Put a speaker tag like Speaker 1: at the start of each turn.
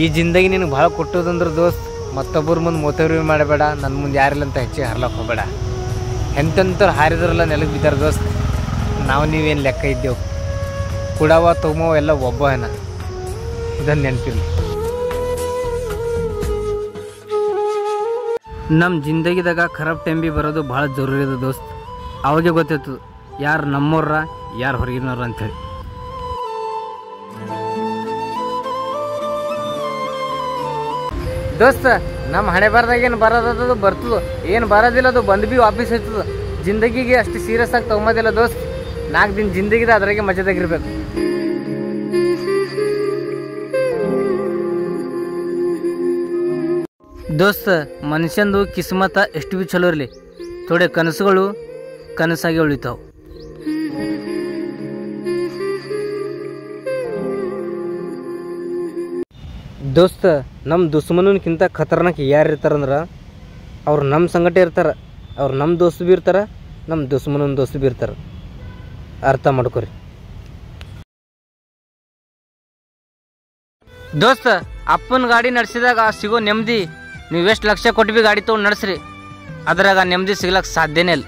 Speaker 1: ಈ ಜಿಂದಗಿ ನಿನಗೆ ಭಾಳ ಕೊಟ್ಟೋದಂದ್ರೆ ದೋಸ್ತ್ ಮತ್ತೊಬ್ಬರ ಮುಂದೆ ಮೋತವ್ರಿ ಮಾಡಬೇಡ, ನನ್ನ ಮುಂದೆ ಯಾರಿಲ್ಲ ಅಂತ ಹೆಚ್ಚಿಗೆ ಹರ್ಲಕ್ಕೆ ಹೋಗಬೇಡ. ಎಂತೆಂಥವ್ರು ಹಾರಿದ್ರಲ್ಲ ನೆಲಕ್ಕೆ ಬಿದ್ದಾರ ದೋಸ್ತ್. ನಾವು ನೀವೇನು ಲೆಕ್ಕ ಇದ್ದೇವು, ಕುಡವ ತೊಗೊಮೋ ಎಲ್ಲ ಒಬ್ಬನ, ಇದನ್ನು ನೆನಪಿರಲಿ. ನಮ್ಮ ಜಿಂದಗಿದಾಗ ಖರಾಬ್ ಟೈಮ್ ಬಿ ಬರೋದು ಭಾಳ ಜರೂರಿ ಇದೆ ದೋಸ್ತ್. ಅವಾಗೆ ಗೊತ್ತಾಯ್ತು ಯಾರು ನಮ್ಮವ್ರ ಯಾರು ಹೊರಗಿನವ್ರು ಅಂಥೇಳಿ. ದೋಸ್ತ ನಮ್ಮ ಹಣೆ ಬಾರದಾಗ ಏನು ಬರೋದದು ಬರ್ತದ, ಏನು ಬರೋದಿಲ್ಲ ಅದು ಬಂದು ಭೀ ವಾಪಸ್ ಹೋಯ್ತದ. ಜಿಂದಗಿಗೆ ಅಷ್ಟು ಸೀರಿಯಸ್ ಆಗಿ ತೊಗೊಂಬೋದಿಲ್ಲ ದೋಸ್ತ್. 4 ದಿನ ಜಿಂದಗಿದ ಅದ್ರಾಗೆ ಮಜದಾಗಿರ್ಬೇಕು. ದೋಸ್ತ ಮನುಷ್ಯಂದು ಕಿಸ್ಮತ ಎಷ್ಟು ಭೀ ಚಲೋ ಇರಲಿ, ಥೋಡೆ ಕನಸುಗಳು ಕನಸಾಗಿ ಉಳಿತಾವೆ. ದೋಸ್ತ ನಮ್ಮ ದುಶ್ಮನಕ್ಕಿಂತ ಖತರ್ನಾಕ್ ಯಾರು ಇರ್ತಾರಂದ್ರೆ ಅವ್ರು ನಮ್ಮ ಸಂಗಟ ಇರ್ತಾರೆ. ಅವ್ರು ನಮ್ಮ ದೋಸ್ತ್ ಭೀ ಇರ್ತಾರೆ, ನಮ್ಮ ದುಶ್ಮನನ ದೋಸ್ತ್ ಭೀ ಇರ್ತಾರೆ. ಅರ್ಥ ಮಾಡ್ಕೊರಿ ದೋಸ್ತ. ಅಪ್ಪನ ಗಾಡಿ ನಡೆಸಿದಾಗ ಸಿಗೋ ನೆಮ್ಮದಿ ನೀವು ಎಷ್ಟು ಲಕ್ಷ ಕೊಟ್ಟು ಭೀ ಗಾಡಿ ತೊಗೊಂಡು ನಡೆಸ್ರಿ, ಅದ್ರಾಗ ನೆಮ್ಮದಿ ಸಿಗ್ಲಕ್ಕೆ ಸಾಧ್ಯನೇ ಇಲ್ಲ.